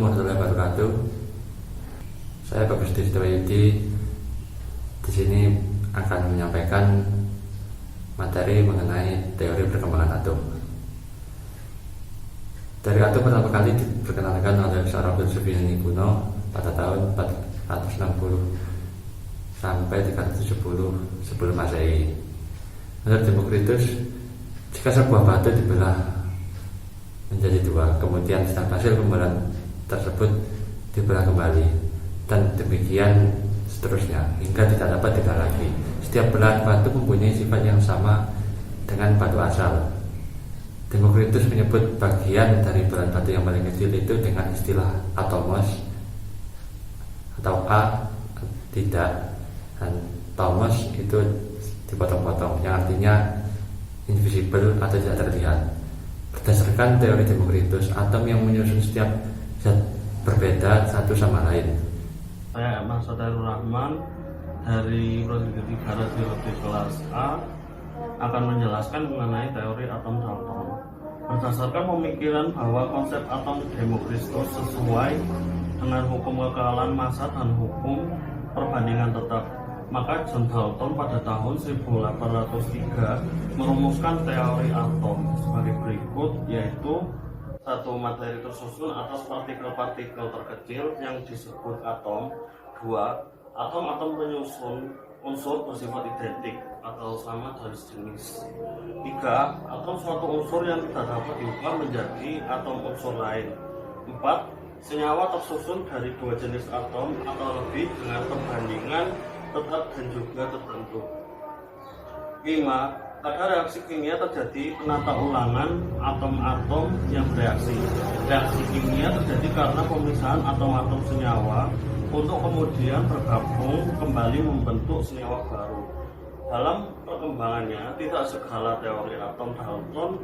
warahmatullahi wabarakatuh. Saya Bagus Yudi. Di sini akan menyampaikan materi mengenai teori perkembangan atom. Teori atom pertama kali diperkenalkan oleh seorang filsuf Yunani kuno pada tahun 460 sampai 370 sebelum Masehi. Menurut Demokritus, jika sebuah batu dibelah menjadi dua, kemudian setelah hasil pembelahan tersebut dibelah kembali, dan demikian seterusnya hingga tidak dapat dibelah lagi. Setiap belahan batu mempunyai sifat yang sama dengan batu asal. Demokritus menyebut bagian dari belahan batu yang paling kecil itu dengan istilah atomos atau A tidak, dan tomos itu dipotong-potong yang artinya invisible atau tidak terlihat. Berdasarkan teori Demokritus, atom yang menyusun setiap zat berbeda satu sama lain. Saya Ahmad Sadarul Rahman dari Prodi ketiga Radiologi kelas A akan menjelaskan mengenai teori atom Dalton. Berdasarkan pemikiran bahwa konsep atom Demokritus sesuai dengan hukum kekalahan massa dan hukum perbandingan tetap, maka John Dalton pada tahun 1803 merumuskan teori atom sebagai berikut, yaitu satu, materi tersusun atas partikel-partikel terkecil yang disebut atom. Dua, atom-atom penyusun unsur bersifat identik atau sama dari jenis. Tiga, atom suatu unsur yang tidak dapat diubah menjadi atom unsur lain. Empat, senyawa tersusun dari dua jenis atom atau lebih dengan perbandingan tetap dan juga tertentu. 5. Pada reaksi kimia terjadi penata ulangan atom-atom yang bereaksi. Reaksi kimia terjadi karena pemisahan atom-atom senyawa untuk kemudian bergabung kembali membentuk senyawa baru. Dalam perkembangannya, tidak segala teori atom Dalton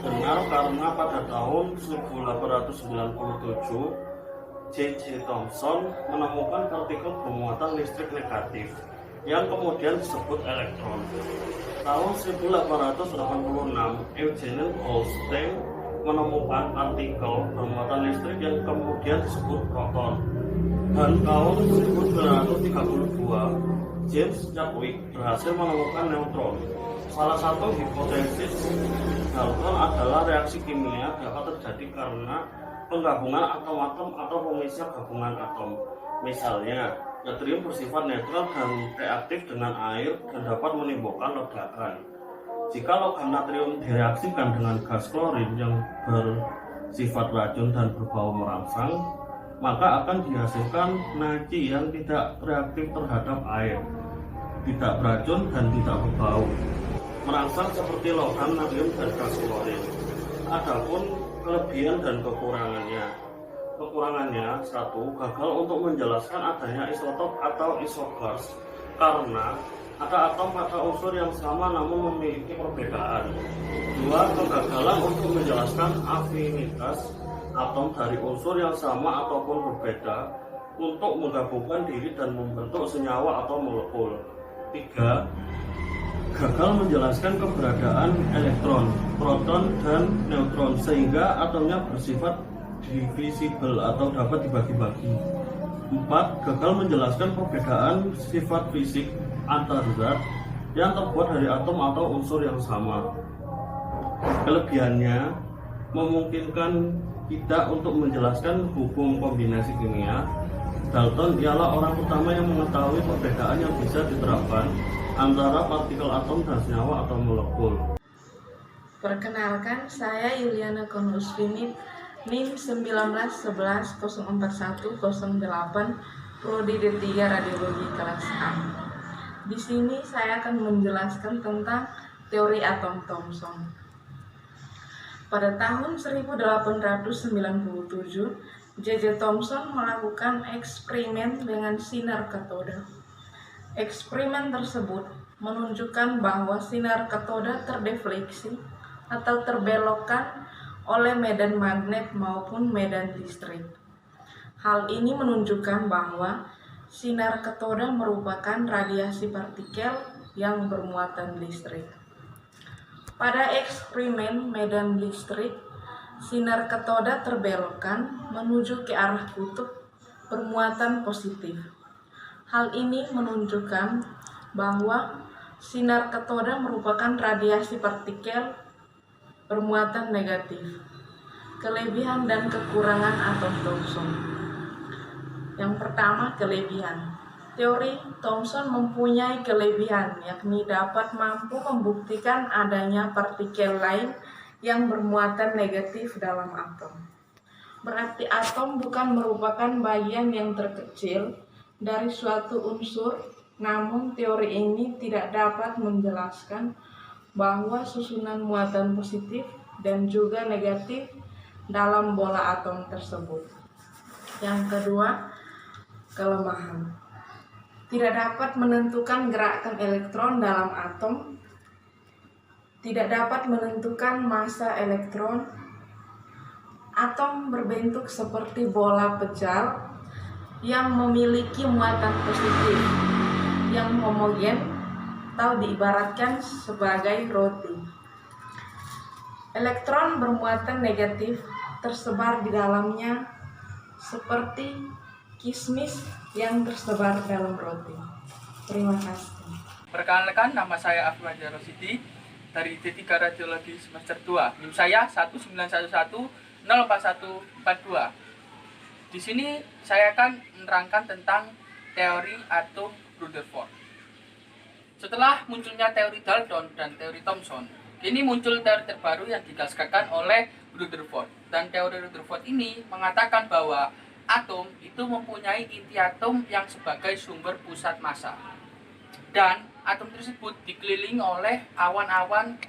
benar, karena pada tahun 1897 J.J. Thomson menemukan partikel bermuatan listrik negatif yang kemudian disebut elektron. Tahun 1886 Eugene Goldstein menemukan partikel bermuatan listrik yang kemudian disebut proton. Dan tahun 1932 James Chadwick berhasil menemukan neutron. Salah satu hipotesis Dalton adalah reaksi kimia dapat terjadi karena penggabungan atom-atom atau pemisah gabungan atom. Misalnya, natrium bersifat netral dan reaktif dengan air dan dapat menimbulkan ledakan. Jika logam natrium direaksikan dengan gas klorin yang bersifat racun dan berbau merangsang, maka akan dihasilkan naci yang tidak reaktif terhadap air, tidak beracun dan tidak berbau merangsang seperti logam natrium dan gas klorin. Adapun kelebihan dan kekurangannya. Kekurangannya, 1. Gagal untuk menjelaskan adanya isotop atau isogas karena ada atom pada unsur yang sama namun memiliki perbedaan. 2. Kegagalan untuk menjelaskan afinitas atom dari unsur yang sama ataupun berbeda untuk menggabungkan diri dan membentuk senyawa atau molekul. 3. Gagal menjelaskan keberadaan elektron, proton, dan neutron sehingga atomnya bersifat divisible atau dapat dibagi-bagi. 4. Gagal menjelaskan perbedaan sifat fisik antar zat yang terbuat dari atom atau unsur yang sama. Kelebihannya memungkinkan kita untuk menjelaskan hukum kombinasi kimia. Dalton ialah orang pertama yang mengetahui perbedaan yang bisa diterapkan antara partikel atom dan senyawa atau molekul. Perkenalkan, saya Yuliana Konusfinit, NIM 1911041008, Prodi D3 Radiologi kelas A. Di sini saya akan menjelaskan tentang teori atom Thomson. Pada tahun 1897, J.J. Thomson melakukan eksperimen dengan sinar katoda. Eksperimen tersebut menunjukkan bahwa sinar katoda terdefleksi atau terbelokkan oleh medan magnet maupun medan listrik. Hal ini menunjukkan bahwa sinar katoda merupakan radiasi partikel yang bermuatan listrik. Pada eksperimen medan listrik, sinar katoda terbelokkan menuju ke arah kutub bermuatan positif. Hal ini menunjukkan bahwa sinar katoda merupakan radiasi partikel bermuatan negatif. Kelebihan dan kekurangan atom Thomson. Yang pertama, kelebihan. Teori Thomson mempunyai kelebihan, yakni dapat mampu membuktikan adanya partikel lain yang bermuatan negatif dalam atom. Berarti atom bukan merupakan bagian yang terkecil dari suatu unsur, namun teori ini tidak dapat menjelaskan bahwa susunan muatan positif dan juga negatif dalam bola atom tersebut. Yang kedua, kelemahan. Tidak dapat menentukan gerakan elektron dalam atom, tidak dapat menentukan massa elektron. Atom berbentuk seperti bola pejal yang memiliki muatan positif yang homogen atau diibaratkan sebagai roti. Elektron bermuatan negatif tersebar di dalamnya seperti kismis yang tersebar dalam roti. Terima kasih. Perkenalkan, nama saya Afwan Jarosidi dari D3 Radiologi semester 2. NIM saya 191104142. Di sini saya akan menerangkan tentang teori atom Rutherford. Setelah munculnya teori Dalton dan teori Thomson, kini muncul teori terbaru yang digagaskan oleh Rutherford. Dan teori Rutherford ini mengatakan bahwa atom itu mempunyai inti atom yang sebagai sumber pusat massa. Dan atom tersebut dikelilingi oleh awan-awan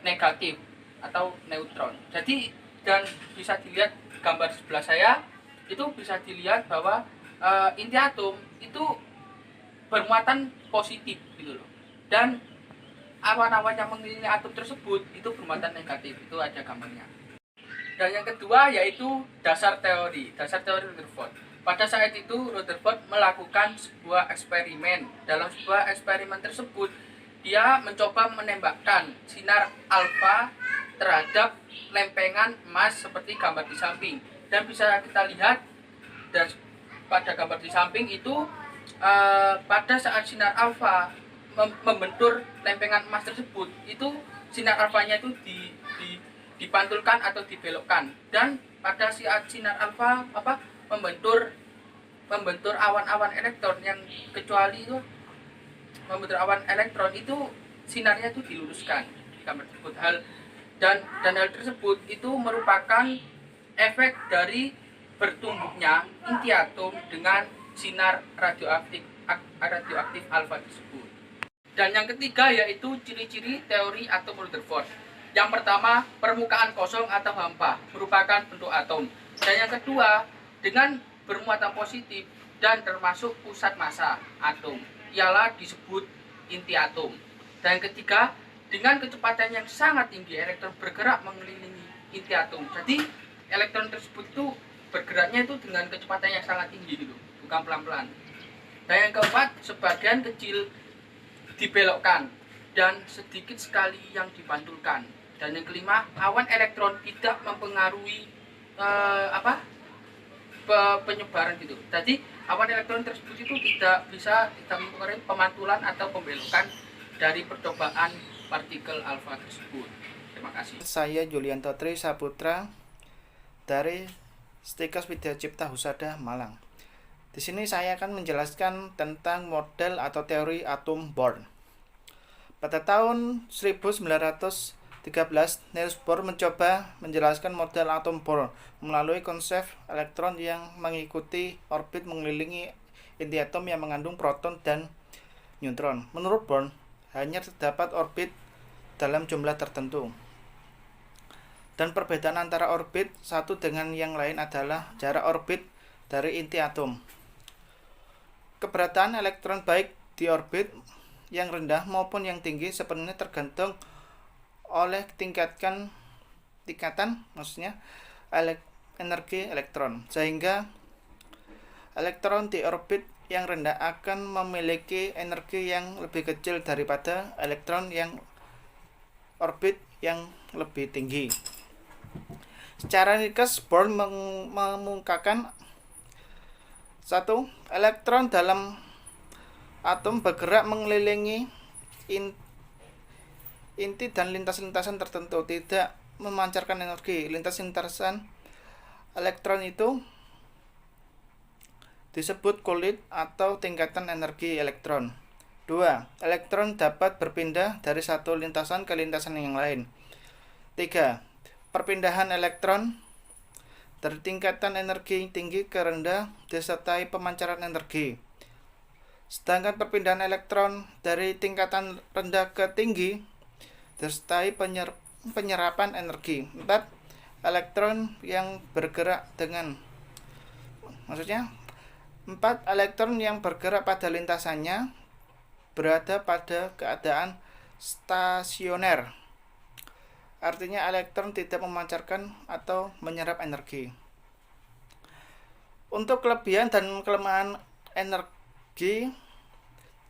negatif atau neutron. Jadi, dan bisa dilihat gambar sebelah saya, itu bisa dilihat bahwa inti atom itu bermuatan positif gitu loh. Dan awan-awan yang mengelilingi atom tersebut itu bermuatan negatif. Itu ada gambarnya. Dan yang kedua yaitu dasar teori Rutherford. Pada saat itu Rutherford melakukan sebuah eksperimen. Dalam sebuah eksperimen tersebut dia mencoba menembakkan sinar alfa terhadap lempengan emas seperti gambar di samping. Dan bisa kita lihat pada gambar di samping itu pada saat sinar alfa membentur lempengan emas tersebut, itu sinar alfanya itu dipantulkan atau dibelokkan, dan pada saat sinar alfa membentur awan-awan elektron yang kecuali itu membentur awan elektron itu sinarnya itu diluruskan gambar tersebut. Dan hal tersebut itu merupakan efek dari bertumbuhnya inti atom dengan sinar radioaktif alfa tersebut. Dan yang ketiga yaitu ciri-ciri teori atom Rutherford. Yang pertama, permukaan kosong atau hampa merupakan bentuk atom. Dan yang kedua, dengan bermuatan positif dan termasuk pusat massa atom, ialah disebut inti atom. Dan yang ketiga, dengan kecepatan yang sangat tinggi, elektron bergerak mengelilingi inti atom. Jadi, elektron tersebut itu bergeraknya itu dengan kecepatan yang sangat tinggi gitu, bukan pelan-pelan. Dan yang keempat, sebagian kecil dibelokkan dan sedikit sekali yang dipantulkan. Dan yang kelima, awan elektron tidak mempengaruhi penyebaran gitu. Jadi awan elektron tersebut itu tidak mempengaruhi pemantulan atau pembelokan dari percobaan partikel alfa tersebut. Terima kasih. Saya Julianto Tri Saputra dari Stikas Widya Cipta Husada, Malang. Di sini saya akan menjelaskan tentang model atau teori atom Bohr. Pada tahun 1913, Niels Bohr mencoba menjelaskan model atom Bohr melalui konsep elektron yang mengikuti orbit mengelilingi inti atom yang mengandung proton dan neutron. Menurut Bohr, hanya terdapat orbit dalam jumlah tertentu. Dan perbedaan antara orbit satu dengan yang lain adalah jarak orbit dari inti atom. Keberadaan elektron baik di orbit yang rendah maupun yang tinggi sepenuhnya tergantung oleh tingkatan energi elektron, sehingga elektron di orbit yang rendah akan memiliki energi yang lebih kecil daripada elektron yang orbit yang lebih tinggi. Secara ringkas, Bohr mengungkapkan 1. Elektron dalam atom bergerak mengelilingi inti dan lintas-lintasan tertentu, tidak memancarkan energi. Lintas-lintasan elektron itu disebut kulit atau tingkatan energi elektron. 2. Elektron dapat berpindah dari satu lintasan ke lintasan yang lain. 3. Perpindahan elektron dari tingkatan energi tinggi ke rendah disertai pemancaran energi. Sedangkan perpindahan elektron dari tingkatan rendah ke tinggi disertai penyerapan energi. 4. Elektron yang bergerak elektron yang bergerak pada lintasannya berada pada keadaan stasioner. Artinya elektron tidak memancarkan atau menyerap energi. Untuk kelebihan dan kelemahan energi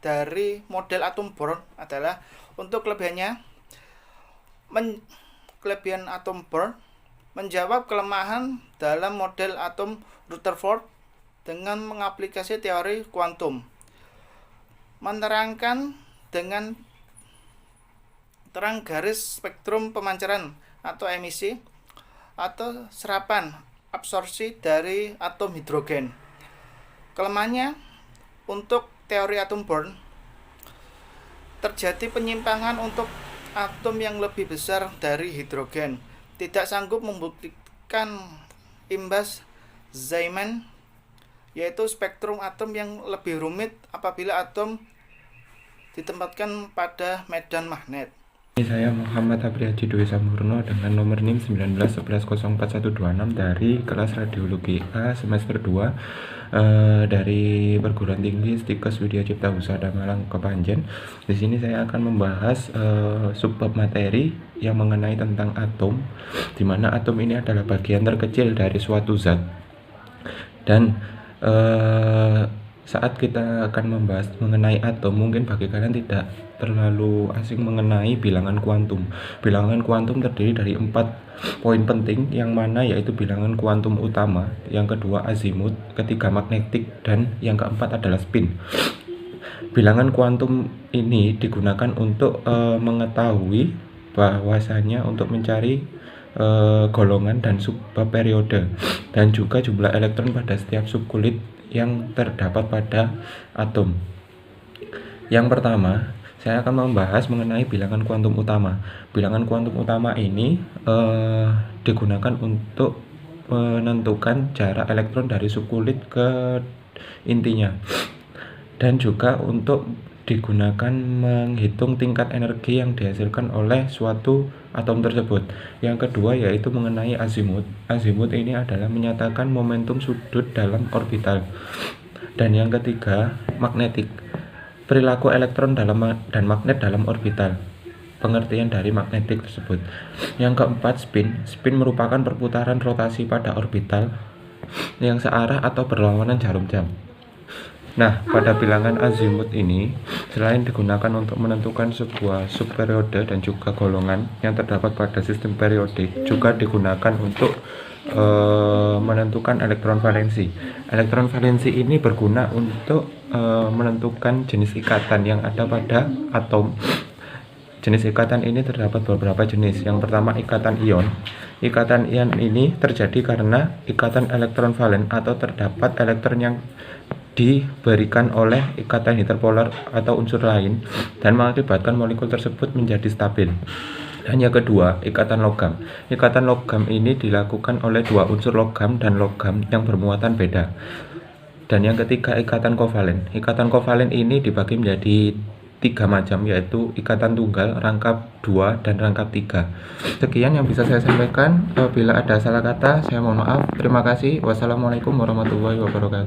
dari model atom Bohr adalah, untuk kelebihannya, kelebihan atom Bohr menjawab kelemahan dalam model atom Rutherford dengan mengaplikasi teori kuantum, menerangkan dengan terang garis spektrum pemancaran atau emisi atau serapan absorpsi dari atom hidrogen. Kelemahannya, untuk teori atom Bohr terjadi penyimpangan untuk atom yang lebih besar dari hidrogen, tidak sanggup membuktikan imbas Zeeman, yaitu spektrum atom yang lebih rumit apabila atom ditempatkan pada medan magnet. Saya Muhammad Aprihaji Dwi Sampurno dengan nomor NIM 1911044126 dari kelas Radiologi A semester 2 dari perguruan tinggi Stikes Widya Cipta Husada Malang Kepanjen. Di sini saya akan membahas subbab materi yang mengenai tentang atom, di mana atom ini adalah bagian terkecil dari suatu zat. Dan saat kita akan membahas mengenai atom, mungkin bagi kalian tidak terlalu asing mengenai bilangan kuantum. Bilangan kuantum terdiri dari 4 poin penting, yang mana yaitu bilangan kuantum utama, yang kedua azimut, ketiga magnetik, dan yang keempat adalah spin. Bilangan kuantum ini digunakan untuk mengetahui bahwasanya untuk mencari golongan dan subbab periode, dan juga jumlah elektron pada setiap subkulit yang terdapat pada atom. Yang pertama, saya akan membahas mengenai bilangan kuantum utama. Bilangan kuantum utama ini digunakan untuk menentukan jarak elektron dari subkulit ke intinya, dan juga untuk digunakan menghitung tingkat energi yang dihasilkan oleh suatu atom tersebut. Yang kedua yaitu mengenai azimut. Azimut ini adalah menyatakan momentum sudut dalam orbital. Dan yang ketiga, magnetik. Perilaku elektron dan magnet dalam orbital. Pengertian dari magnetik tersebut. Yang keempat, spin. Spin merupakan perputaran rotasi pada orbital yang searah atau berlawanan jarum jam. Nah, pada bilangan azimut ini, selain digunakan untuk menentukan sebuah subperiode dan juga golongan yang terdapat pada sistem periodik, juga digunakan untuk menentukan elektron valensi. Elektron valensi ini berguna untuk menentukan jenis ikatan yang ada pada atom. Jenis ikatan ini terdapat beberapa jenis. Yang pertama, ikatan ion. Ikatan ion ini terjadi karena ikatan elektron valen atau terdapat elektron yang diberikan oleh ikatan interpolar atau unsur lain dan mengakibatkan molekul tersebut menjadi stabil. Dan yang kedua, ikatan logam. Ikatan logam ini dilakukan oleh dua unsur logam dan logam yang bermuatan beda. Dan yang ketiga, ikatan kovalen. Ikatan kovalen ini dibagi menjadi 3 macam, yaitu ikatan tunggal, rangkap 2, dan rangkap 3. Sekian yang bisa saya sampaikan. Bila ada salah kata, saya mohon maaf. Terima kasih. Wassalamualaikum warahmatullahi wabarakatuh.